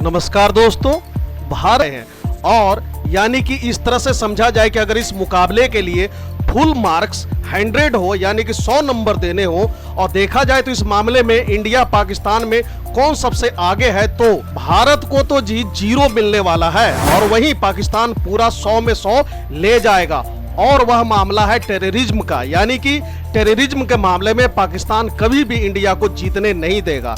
नमस्कार दोस्तों, भारत हैं और यानी कि इस तरह से समझा जाए कि अगर इस मुकाबले के लिए फुल मार्क्स 100 हो यानी कि 100 नंबर देने हो और देखा जाए तो इस मामले में इंडिया पाकिस्तान में कौन सबसे आगे है तो भारत को तो जी 0 मिलने वाला है और वहीं पाकिस्तान पूरा 100 में 100 ले जाएगा। और वह मामला है टेररिज्म का, यानी कि टेररिज्म के मामले में पाकिस्तान कभी भी इंडिया को जीतने नहीं देगा।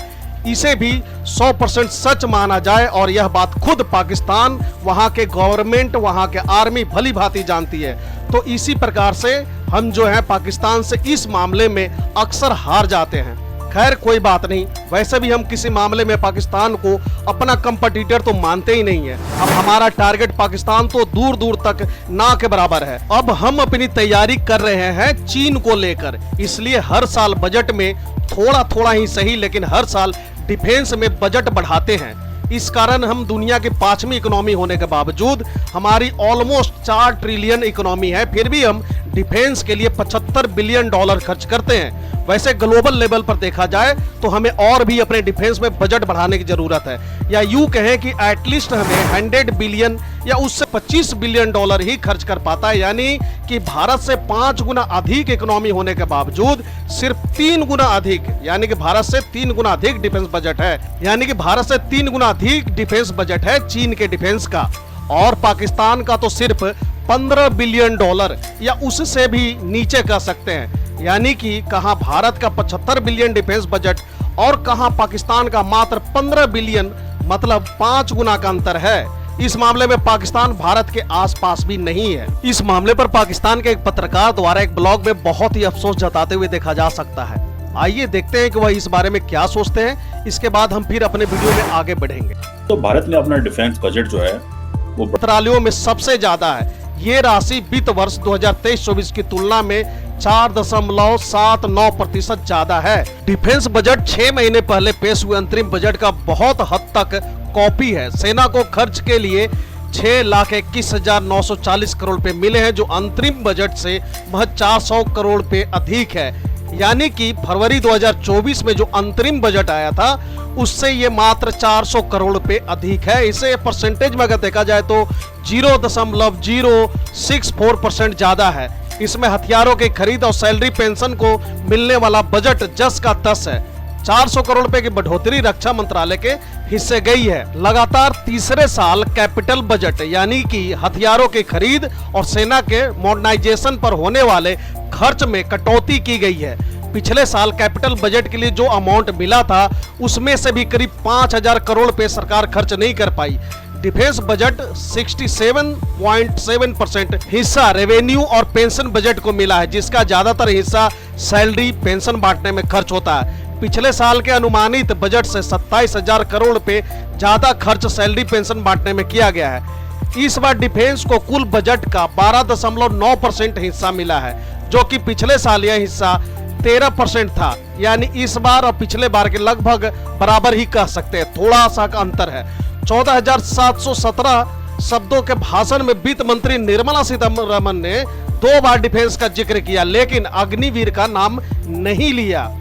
इसे भी 100% सच माना जाए और यह बात खुद पाकिस्तान, वहां के गवर्नमेंट, वहां के आर्मी भली भांति जानती है। तो इसी प्रकार से हम जो है पाकिस्तान से इस मामले में अक्सर हार जाते हैं। खैर कोई बात नहीं, वैसे भी हम किसी मामले में पाकिस्तान को अपना कंपटीटर तो मानते ही नहीं है। अब हमारा टारगेट पाकिस्तान तो दूर दूर तक ना के बराबर है। अब हम अपनी तैयारी कर रहे हैं चीन को लेकर, इसलिए हर साल बजट में थोड़ा थोड़ा ही सही लेकिन हर साल डिफेंस में बजट बढ़ाते हैं। इस कारण हम दुनिया की 5वीं इकोनॉमी होने के बावजूद हमारी ऑलमोस्ट 4 ट्रिलियन इकोनॉमी है, फिर भी हम डिफेंस के लिए 75 बिलियन डॉलर खर्च करते हैं। वैसे ग्लोबल लेवल पर देखा जाए तो हमें और भी अपने डिफेंस में बजट बढ़ाने की जरूरत है, या यूं कहें कि एटलीस्ट हमें 100 बिलियन या उससे 25 बिलियन डॉलर ही खर्च कर पाता है। यानी कि भारत से 5 गुना अधिक इकोनॉमी होने के बावजूद सिर्फ 3 गुना अधिक, यानी कि भारत से 3 गुना अधिक डिफेंस बजट है, यानी कि भारत से 3 गुना अधिक डिफेंस बजट है चीन के डिफेंस का। और पाकिस्तान का तो सिर्फ 15 बिलियन डॉलर या उससे भी नीचे कह सकते हैं। यानी कि कहां भारत का 75 बिलियन डिफेंस बजट और कहां पाकिस्तान का मात्र 15 बिलियन, मतलब 5 गुना का अंतर है। इस मामले में पाकिस्तान भारत के आसपास भी नहीं है। इस मामले पर पाकिस्तान के एक पत्रकार द्वारा एक ब्लॉग में बहुत ही अफसोस जताते हुए देखा जा सकता है। आइए देखते हैं कि वह इस बारे में क्या सोचते हैं, इसके बाद हम फिर अपने वीडियो में आगे बढ़ेंगे। तो भारत ने अपना डिफेंस बजट जो है वो मंत्रालयों में सबसे ज्यादा है। ये राशि वित्त वर्ष 2023-24 की तुलना में 4.79% ज्यादा है। डिफेंस बजट 6 महीने पहले पेश हुए अंतरिम बजट का बहुत हद तक कॉपी है। सेना को खर्च के लिए 6,21,940 करोड़ रुपए मिले हैं, जो अंतरिम बजट से महज 400 करोड़ रुपए अधिक है। यानी कि फरवरी 2024 में जो अंतरिम बजट आया था उससे ये मात्र 400 करोड़ रुपए अधिक है। इसे परसेंटेज में अगर देखा जाए तो 0.064% ज्यादा है। इसमें हथियारों की खरीद और सैलरी पेंशन को मिलने वाला बजट जस का तस है। 400 करोड़ रुपए की बढ़ोतरी रक्षा मंत्रालय के हिस्से गई है। लगातार तीसरे साल कैपिटल बजट यानी कि हथियारों की खरीद और सेना के मॉडर्नाइजेशन पर होने वाले खर्च में कटौती की गई है। पिछले साल कैपिटल बजट के लिए जो अमाउंट मिला था उसमें से भी करीब 5,000 करोड़ रुपए सरकार खर्च नहीं कर पाई। डिफेंस बजट 67.7% हिस्सा रेवेन्यू और पेंशन बजट को मिला है, जिसका ज्यादातर हिस्सा सैलरी पेंशन बांटने में खर्च होता है। पिछले साल के अनुमानित बजट से 27,000 करोड़ रुपए ज्यादा खर्च सैलरी पेंशन बांटने में किया गया है। इस बार डिफेंस को कुल बजट का 12.9% हिस्सा मिला है, जो कि पिछले साल यह हिस्सा 13% था। यानी इस बार और पिछले बार के लगभग बराबर ही कह सकते हैं, थोड़ा सा का अंतर है। 14,717 शब्दों के भाषण में वित्त मंत्री निर्मला सीतारमण ने 2 बार डिफेंस का जिक्र किया, लेकिन अग्निवीर का नाम नहीं लिया।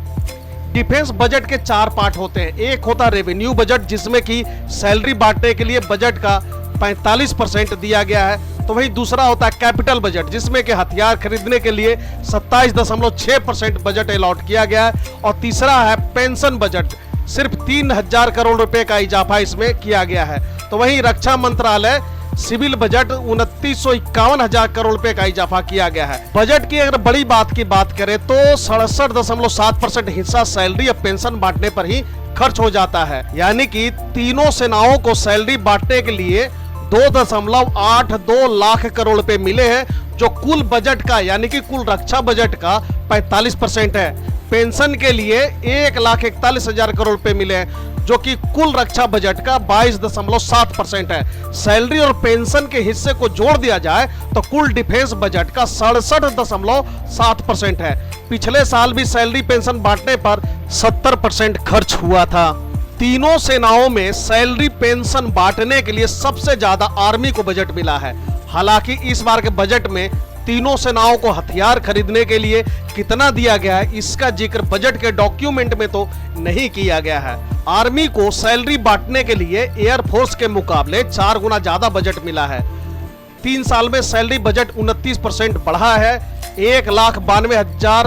डिफेंस बजट के 4 पार्ट होते हैं। एक होता रेवेन्यू बजट, जिसमें कि सैलरी बांटने के लिए बजट का 45% दिया गया है। तो वही दूसरा होता है कैपिटल बजट, जिसमें कि हथियार खरीदने के लिए 27.6% बजट अलॉट किया गया है। और तीसरा है पेंशन बजट, सिर्फ 3,000 करोड़ रुपए का इजाफा इसमें किया गया है। तो वही रक्षा मंत्रालय सिविल बजट 29,51,000 करोड़ रुपए का इजाफा किया गया है। बजट की अगर बड़ी बात की बात करें तो 67.7% हिस्सा सैलरी और पेंशन बांटने पर ही खर्च हो जाता है। यानी कि तीनों सेनाओं को सैलरी बांटने के लिए 2.82 लाख करोड़ रुपए मिले हैं, जो कुल बजट का यानी कि कुल रक्षा बजट का 45% है। पेंशन के लिए 1,41,000 करोड़ रुपए मिले हैं, जो कि कुल रक्षा बजट का 22.7% है। सैलरी और पेंशन के हिस्से को जोड़ दिया जाए तो कुल डिफेंस बजट का 67.7% है। पिछले साल भी सैलरी पेंशन बांटने पर 70% खर्च हुआ था। तीनों सेनाओं में सैलरी पेंशन बांटने के लिए सबसे ज्यादा आर्मी को बजट मिला है। हालांकि इस बार के बजट में तीनों सेनाओं को हथियार खरीदने के लिए कितना दिया गया है, इसका जिक्र बजट के डॉक्यूमेंट में तो नहीं किया गया है। आर्मी को सैलरी बांटने के लिए एयरफोर्स के मुकाबले 4 गुना ज्यादा बजट मिला है। 3 साल में सैलरी बजट 29% बढ़ा है। 1,92,000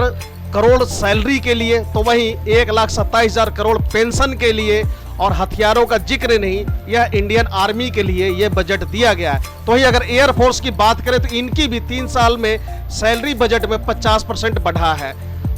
करोड़ सैलरी के लिए, तो वहीं 1,27,000 करोड़ पेंशन के लिए, और हथियारों का जिक्र नहीं, यह इंडियन आर्मी के लिए यह बजट दिया गया है। तो वहीं अगर एयरफोर्स की बात करें तो इनकी भी 3 साल में सैलरी बजट में 50% बढ़ा है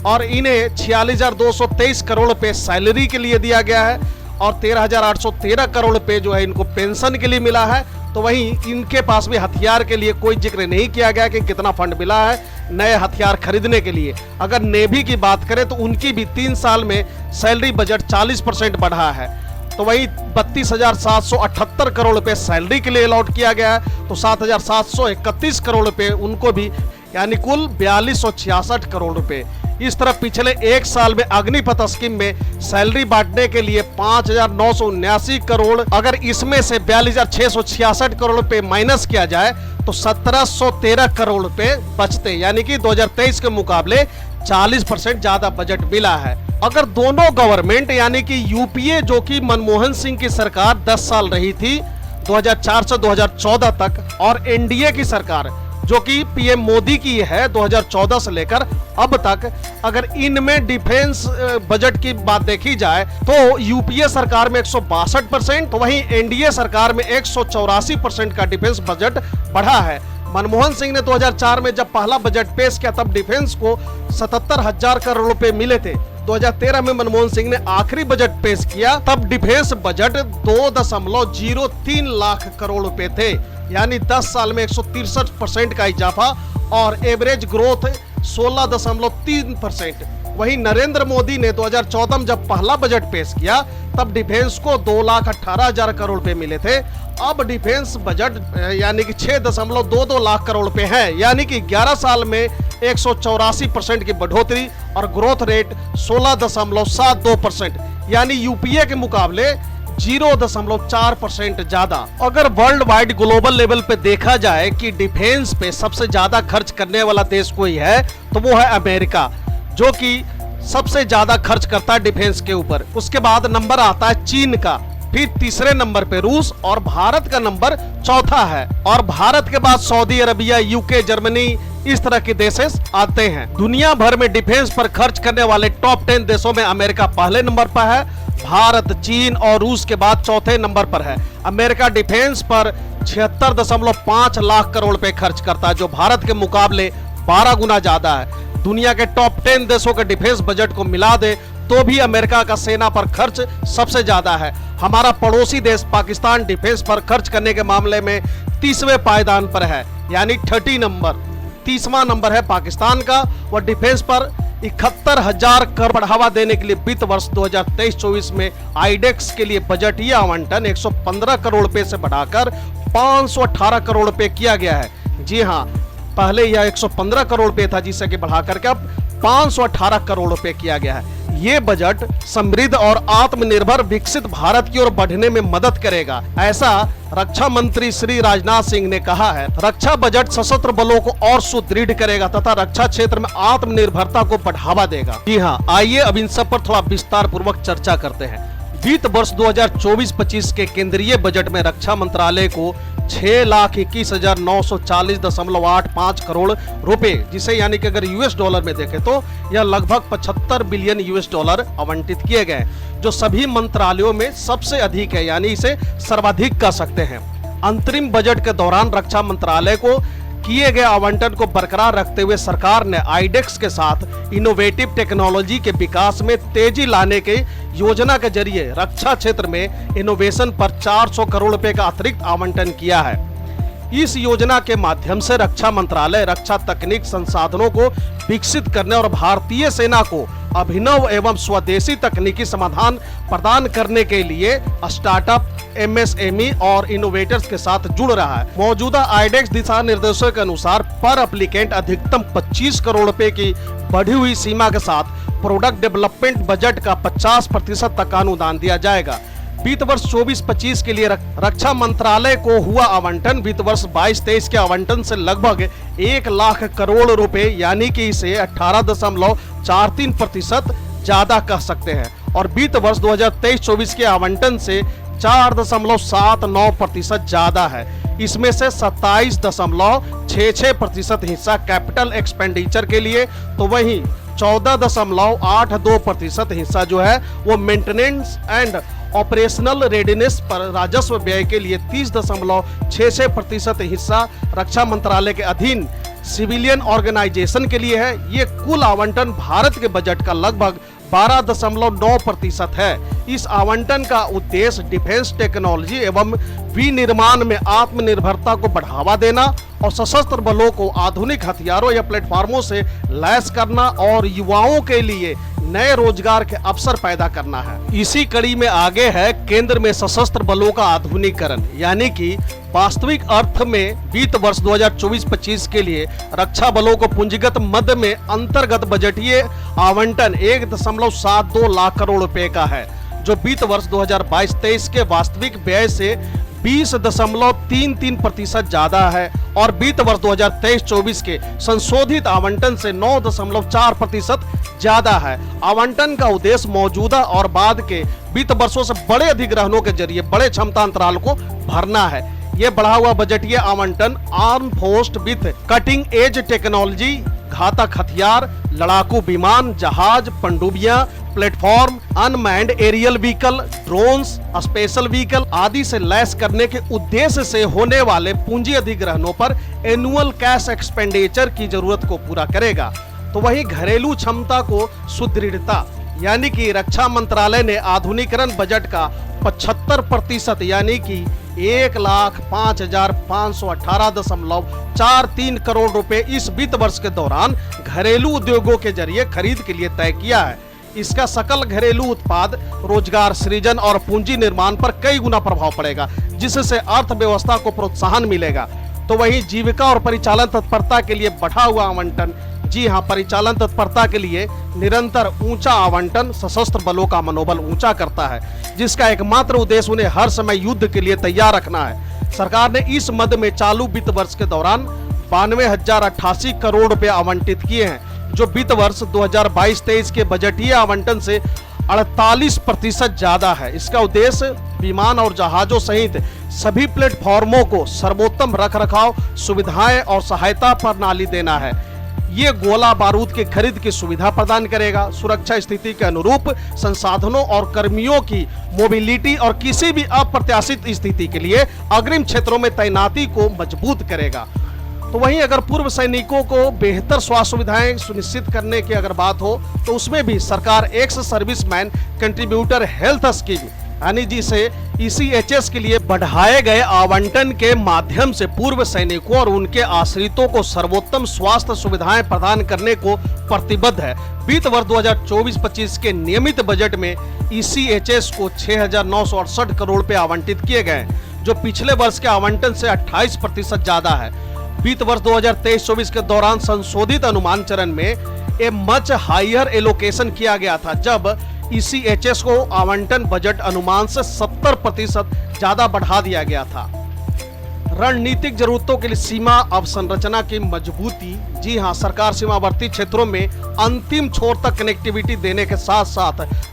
और इन्हें 46,223 करोड़ रुपए सैलरी के लिए दिया गया है और 13,813 करोड़ रुपए जो है इनको पेंशन के लिए मिला है। तो वहीं इनके पास भी हथियार के लिए कोई जिक्र नहीं किया गया कि कितना फंड मिला है नए हथियार खरीदने के लिए। अगर नेवी की बात करें तो उनकी भी 3 साल में सैलरी बजट 40% बढ़ा है। तो वही 32,778 करोड़ रुपए सैलरी के लिए अलॉट किया गया है, तो 7,731 करोड़ रुपए उनको भी, यानी कुल 4,266 करोड़ रुपए। इस तरह पिछले 1 साल में अग्निपथ स्कीम में सैलरी बांटने के लिए 5,979 करोड़, अगर इसमें से 42,666 करोड़ रुपए माइनस किया जाए तो 1,713 करोड़ रुपए बचते, यानी कि 2023 के मुकाबले 40% ज्यादा बजट मिला है। अगर दोनों गवर्नमेंट यानी कि यूपीए जो कि मनमोहन सिंह की सरकार 10 साल रही थी 2004 से 2014 तक, और एनडीए की सरकार जो कि पीएम मोदी की है 2014 से लेकर अब तक, अगर इनमें डिफेंस बजट की बात देखी जाए तो यूपीए सरकार में 162%, तो वहीं एनडीए सरकार में 184% का डिफेंस बजट बढ़ा है। मनमोहन सिंह ने 2004 में जब पहला बजट पेश किया तब डिफेंस को 77,000 करोड़ रुपए मिले थे। 2013 में मनमोहन सिंह ने आखिरी बजट पेश किया तब डिफेंस बजट 2.03 लाख करोड़ रुपए थे, यानी 10 साल में 163% का इजाफा और एवरेज ग्रोथ 16.3%। वहीं नरेंद्र मोदी ने 2014 में जब पहला बजट पेश किया तब डिफेंस को 2,18,000 करोड़ रुपए मिले थे। अब डिफेंस बजट यानी कि 6.22 लाख करोड़ रुपए है, यानी कि 11 साल में 184% की बढ़ोतरी और ग्रोथ रेट 16.72%, यानी यूपीए के मुकाबले 0.4% ज्यादा। अगर वर्ल्ड वाइड ग्लोबल लेवल पे देखा जाए कि डिफेंस पे सबसे ज्यादा खर्च करने वाला देश कोई है तो वो है अमेरिका, जो कि सबसे ज्यादा खर्च करता है डिफेंस के ऊपर। उसके बाद नंबर आता है चीन का, फिर तीसरे नंबर पे रूस और भारत का नंबर चौथा है। और भारत के बाद सऊदी अरबिया, यूके, जर्मनी, इस तरह के देश आते हैं। दुनिया भर में डिफेंस पर खर्च करने वाले टॉप 10 देशों में अमेरिका पहले नंबर पर है, भारत, चीन और रूस के बाद चौथे नंबर पर है। अमेरिका डिफेंस पर 76.5 लाख करोड़ रुपए खर्च करता है, जो भारत के मुकाबले 12 गुना ज्यादा है। दुनिया के टॉप 10 देशों के डिफेंस बजट को मिला दे तो भी अमेरिका का सेना पर खर्च सबसे ज्यादा है। हमारा पड़ोसी देश पाकिस्तान डिफेंस पर खर्च करने के मामले में 30वें पायदान पर है, यानी 30 नंबर। 30वां नंबर है पाकिस्तान का। वह डिफेंस पर 71,000 करोड़ बढ़ावा देने के लिए वित्त वर्ष 2023-24 में आईडेक्स के लिए बजटीय आवंटन 115 करोड़ रुपए से बढ़ाकर 518 करोड़ रुपए किया गया है। जी हाँ, पहले यह 115 करोड़ रुपए था जिसे कि बढ़ाकर के अब 518 करोड़ रुपए किया गया है। ये बजट समृद्ध और आत्मनिर्भर विकसित भारत की ओर बढ़ने में मदद करेगा, ऐसा रक्षा मंत्री श्री राजनाथ सिंह ने कहा है। रक्षा बजट सशस्त्र बलों को और सुदृढ़ करेगा तथा रक्षा क्षेत्र में आत्मनिर्भरता को बढ़ावा देगा। जी हाँ, आइए अब इन सब पर थोड़ा विस्तार पूर्वक चर्चा करते हैं। वित्त वर्ष 2024-25 के केंद्रीय बजट में रक्षा मंत्रालय को 6,21,940.85 करोड़ रुपए, जिसे यानी कि अगर यूएस डॉलर में देखें तो यह लगभग 75 बिलियन यूएस डॉलर आवंटित किए गए, जो सभी मंत्रालयों में सबसे अधिक है, यानी इसे सर्वाधिक कह सकते हैं। अंतरिम बजट के दौरान रक्षा मंत्रालय को किए गए आवंटन को बरकरार रखते हुए सरकार ने आईडेक्स के साथ इनोवेटिव टेक्नोलॉजी के विकास में तेजी लाने के योजना के जरिए रक्षा क्षेत्र में इनोवेशन पर 400 करोड़ रुपए का अतिरिक्त आवंटन किया है। इस योजना के माध्यम से रक्षा मंत्रालय रक्षा तकनीक संसाधनों को विकसित करने और भारतीय सेना को अभिनव एवं स्वदेशी तकनीकी समाधान प्रदान करने के लिए स्टार्टअप, एमएसएमई और इनोवेटर्स के साथ जुड़ रहा है। मौजूदा आईडेक्स दिशा निर्देशों के अनुसार पर एप्लीकेंट अधिकतम 25 करोड़ रुपए की बढ़ी हुई सीमा के साथ प्रोडक्ट डेवलपमेंट बजट का 50% तक का अनुदान दिया जाएगा। वित्त वर्ष 24-25 के लिए रक्षा मंत्रालय को हुआ आवंटन वित्त वर्ष 22-23 के आवंटन से लगभग 1 लाख करोड़ रुपए, यानी कि इसे 18.43% ज्यादा कह सकते हैं। और वित्त वर्ष 2023-24 के आवंटन से 4.79% ज्यादा है। इसमें से 27.66% हिस्सा कैपिटल एक्सपेंडिचर के लिए, तो वहीं 14.82% हिस्सा जो है वो मेंटेनेंस एंड ऑपरेशनल रेडीनेस पर राजस्व व्यय के लिए, 30.66% हिस्सा रक्षा मंत्रालय के अधीन सिविलियन ऑर्गेनाइजेशन के लिए है। ये कुल आवंटन भारत के बजट का लगभग 12.9% है। इस आवंटन का उद्देश्य डिफेंस टेक्नोलॉजी एवं विनिर्माण में आत्मनिर्भरता को बढ़ावा देना और सशस्त्र बलों को आधुनिक हथियारों या प्लेटफॉर्मों से लैस करना और युवाओं के लिए नए रोजगार के अवसर पैदा करना है। इसी कड़ी में आगे है केंद्र में सशस्त्र बलों का आधुनिकीकरण, यानी कि वास्तविक अर्थ में वित्त वर्ष 2024-25 के लिए रक्षा बलों को पूंजीगत मद में अंतर्गत बजटीय आवंटन 1.72 लाख करोड़ रुपए का है, जो वित्त वर्ष 2022-23 के वास्तविक व्यय से 20.33% ज्यादा है और वित्त वर्ष 2023-24 के संशोधित आवंटन से 9.4% ज्यादा है। आवंटन का उद्देश्य मौजूदा और बाद के वित्त वर्षों से बड़े अधिग्रहणों के जरिए बड़े क्षमता अंतराल को भरना है। ये बढ़ा हुआ बजटीय आवंटन arm force with cutting edge technology, घातक हथियार, लड़ाकू विमान, जहाज, पनडुब्बियां, platform, unmanned aerial vehicle, drones, special vehicle आदि से लैस करने के उद्देश्य से होने वाले पूंजी अधिग्रहणों पर एनुअल कैश एक्सपेंडिचर की जरूरत को पूरा करेगा। तो वहीं घरेलू क्षमता को सुदृढ़ता, यानी कि रक्षा मंत्रालय ने आधुनिकीकरण बजट का 75% यानी कि 1,05,518.43 करोड़ रुपए इस वित्त वर्ष के दौरान घरेलू उद्योगों के जरिए खरीद के लिए तय किया है। इसका सकल घरेलू उत्पाद, रोजगार सृजन और पूंजी निर्माण पर कई गुना प्रभाव पड़ेगा, जिससे अर्थव्यवस्था को प्रोत्साहन मिलेगा। तो वहीं जीविका और परिचालन तत्परता के लिए बढ़ा हुआ आवंटन, जी हां, परिचालन तत्परता के लिए निरंतर ऊंचा आवंटन सशस्त्र बलों का मनोबल ऊंचा करता है, जिसका एकमात्र उद्देश्य उन्हें हर समय युद्ध के लिए तैयार रखना है। सरकार ने इस मद में चालू वित्त वर्ष के दौरान 92,088 करोड़ रुपए आवंटित किए हैं, जो वित्त वर्ष 2022-23 के बजटीय आवंटन से 48% ज्यादा है। इसका उद्देश्य विमान और जहाजों सहित सभी प्लेटफॉर्मों को सर्वोत्तम रखरखाव, सुविधाएं और सहायता प्रणाली देना है। ये गोला बारूद की खरीद की सुविधा प्रदान करेगा, सुरक्षा स्थिति के अनुरूप संसाधनों और कर्मियों की मोबिलिटी और किसी भी अप्रत्याशित स्थिति के लिए अग्रिम क्षेत्रों में तैनाती को मजबूत करेगा। तो वहीं अगर पूर्व सैनिकों को बेहतर स्वास्थ्य सुविधाएं सुनिश्चित करने की अगर बात हो, तो उसमें भी सरकार ex serviceman contributor health scheme, यानी जिसे ECHS के लिए बढ़ाए गए आवंटन के माध्यम से पूर्व सैनिकों और उनके आश्रितों को सर्वोत्तम स्वास्थ्य सुविधाएं प्रदान करने को प्रतिबद्ध है। वित्त वर्ष 2024-25 के नियमित बजट में ECHS को 6,968 करोड़ रुपए आवंटित किए गए, जो पिछले वर्ष के आवंटन से 28% ज्यादा है। वित्त वर्ष 2023-24 के दौरान संशोधित अनुमान चरण में ए मच हायर एलोकेशन किया गया था, जब ECHS को आवंटन बजट अनुमान से 70% ज्यादा बढ़ा दिया गया था। रणनीतिक जरूरतों के लिए सीमा अवसंरचना की मजबूती, जी हां, सरकार सीमावर्ती क्षेत्रों में अंतिम छोर तक कनेक्टिविटी देने के साथ साथ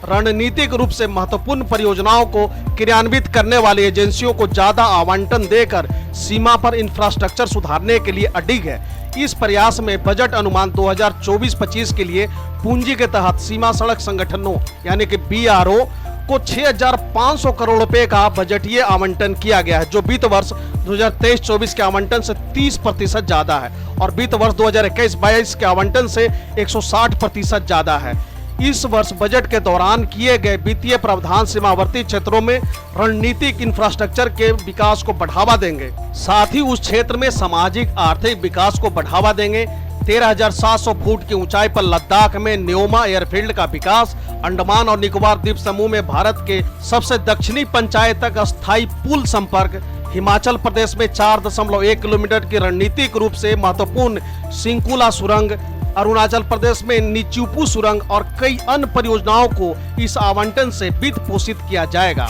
रणनीतिक रूप से महत्वपूर्ण परियोजनाओं को क्रियान्वित करने वाली एजेंसियों को ज्यादा आवंटन देकर सीमा पर इंफ्रास्ट्रक्चर सुधारने के लिए अडिग है। इस प्रयास में बजट अनुमान 2024-25 के लिए पूंजी के तहत सीमा सड़क संगठनों यानी कि BRO को 6,500 करोड़ रुपए का बजटीय आवंटन किया गया है, जो वित्त वर्ष 2023-24 के आवंटन से 30% ज्यादा है और वित्त वर्ष 2021-22 के आवंटन से 160% ज्यादा है। इस वर्ष बजट के दौरान किए गए वित्तीय प्रावधान सीमावर्ती क्षेत्रों में रणनीतिक इंफ्रास्ट्रक्चर के विकास को बढ़ावा देंगे, साथ ही उस क्षेत्र में सामाजिक आर्थिक विकास को बढ़ावा देंगे। 13,700 फुट की ऊंचाई पर लद्दाख में न्योमा एयरफील्ड का विकास, अंडमान और निकोबार द्वीप समूह में भारत के सबसे दक्षिणी पंचायत तक अस्थायी पुल संपर्क, हिमाचल प्रदेश में 4.1 किलोमीटर की रणनीतिक रूप से महत्वपूर्ण सिंकुला सुरंग, अरुणाचल प्रदेश में निचुपू सुरंग और कई अन्य परियोजनाओं को इस आवंटन से वित्त पोषित किया जाएगा।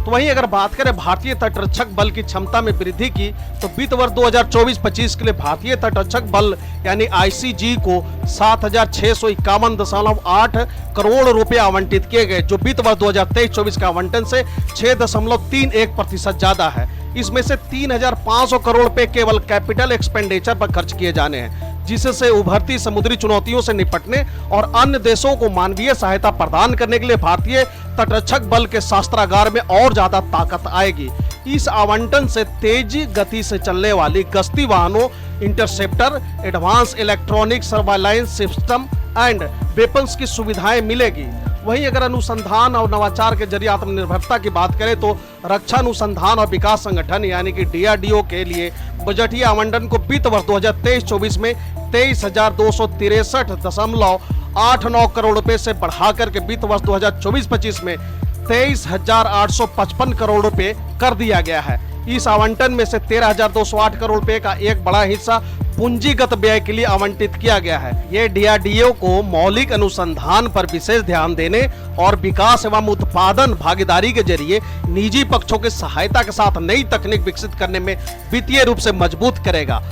तो वहीं अगर बात करें भारतीय तटरक्षक बल की क्षमता में वृद्धि की, तो वित्त वर्ष 2024-25 के लिए भारतीय तटरक्षक बल यानी आईसीजी को 7,651.8 करोड़ रुपए आवंटित किए गए, जो वित्त वर्ष 2023-24 का आवंटन से 6.31% ज्यादा है। इसमें से 3,500 करोड़ रुपए केवल कैपिटल एक्सपेंडिचर पर खर्च किए जाने हैं, जिससे उभरती समुद्री चुनौतियों से निपटने और अन्य देशों को मानवीय सहायता प्रदान करने के लिए भारतीय तटरक्षक बल के शस्त्रागार में और ज्यादा ताकत आएगी। इस आवंटन से तेज गति से चलने वाली गश्ती वाहनों, interceptor, advance electronic surveillance system and weapons की सुविधाएं मिलेगी। वहीं अगर अनुसंधान और नवाचार के जरिए आत्मनिर्भरता की बात करें, तो रक्षा अनुसंधान और विकास संगठन यानी कि DRDO के लिए बजटीय आवंटन को वित्त वर्ष 2023-24 में 23,263.89 करोड़ रुपए से बढ़ाकर के वित्त वर्ष 2024-25 में 23,855 करोड़ रुपए कर दिया गया है। इस आवंटन में से 13,208 करोड़ रुपए का एक बड़ा हिस्सा पूंजीगत व्यय के लिए आवंटित किया गया है। ये DRDO को मौलिक अनुसंधान पर विशेष ध्यान देने और विकास एवं उत्पादन भागीदारी के जरिए निजी पक्षों की सहायता के साथ नई तकनीक विकसित करने में वित्तीय रूप से मजबूत करेगा।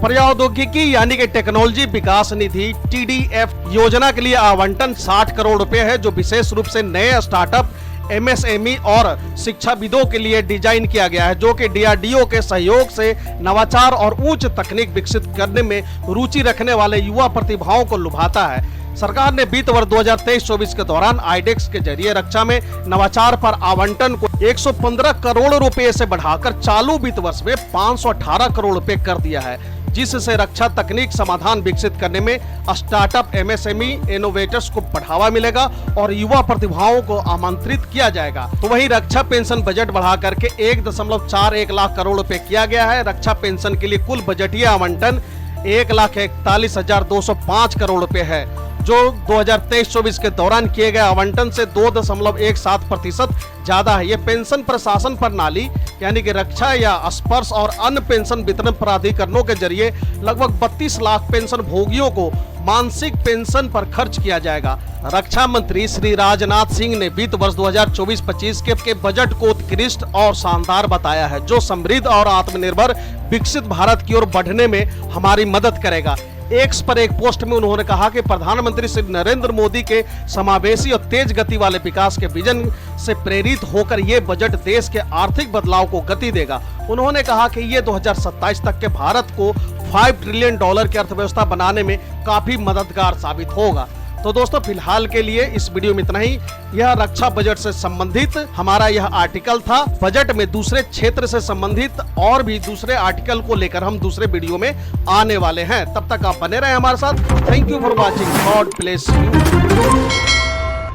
प्रौद्योगिकी यानी कि टेक्नोलॉजी विकास निधि TDF योजना के लिए आवंटन 60 करोड़ रुपए है, जो विशेष रूप से नए स्टार्टअप, MSME और शिक्षाविदों के लिए डिजाइन किया गया है, जो कि DRDO के सहयोग से नवाचार और उच्च तकनीक विकसित करने में रुचि रखने वाले युवा प्रतिभाओं को लुभाता है। सरकार ने वित्त वर्ष 2023-24 के दौरान आईडेक्स के जरिए रक्षा में नवाचार पर आवंटन को 115 करोड़ रुपए से बढ़ाकर चालू वित्त वर्ष में 518 करोड़ रुपए कर दिया है, जिससे रक्षा तकनीक समाधान विकसित करने में स्टार्टअप, MSME इनोवेटर्स को बढ़ावा मिलेगा और युवा प्रतिभाओं को आमंत्रित किया जाएगा। तो वहीं रक्षा पेंशन बजट बढ़ा करके 1.41 लाख करोड़ रुपए किया गया है। रक्षा पेंशन के लिए कुल बजटीय आवंटन 1,41,205 करोड़ रुपए है, जो 2023-24 के दौरान किए गए आवंटन से 2.17% ज्यादा है। ये पेंशन प्रशासन प्रणाली यानी कि रक्षा या स्पर्श और अन्य पेंशन वितरण प्राधिकरणों के जरिए लगभग 32 लाख पेंशन भोगियों को मानसिक पेंशन पर खर्च किया जाएगा। रक्षा मंत्री श्री राजनाथ सिंह ने वित्त वर्ष 2024-25 के बजट को उत्कृष्ट और शानदार बताया है, जो समृद्ध और आत्मनिर्भर विकसित भारत की ओर बढ़ने में हमारी मदद करेगा। एक्स पर एक पोस्ट में उन्होंने कहा कि प्रधानमंत्री श्री नरेंद्र मोदी के समावेशी और तेज गति वाले विकास के विजन से प्रेरित होकर ये बजट देश के आर्थिक बदलाव को गति देगा। उन्होंने कहा कि ये 2027 तक के भारत को $5 ट्रिलियन की अर्थव्यवस्था बनाने में काफी मददगार साबित होगा। तो दोस्तों, फिलहाल के लिए इस वीडियो में इतना ही। यह रक्षा बजट से संबंधित हमारा यह आर्टिकल था। बजट में दूसरे क्षेत्र से संबंधित और भी दूसरे आर्टिकल को लेकर हम दूसरे वीडियो में आने वाले हैं। तब तक आप बने रहे हमारे साथ। Thank you for watching. God bless you.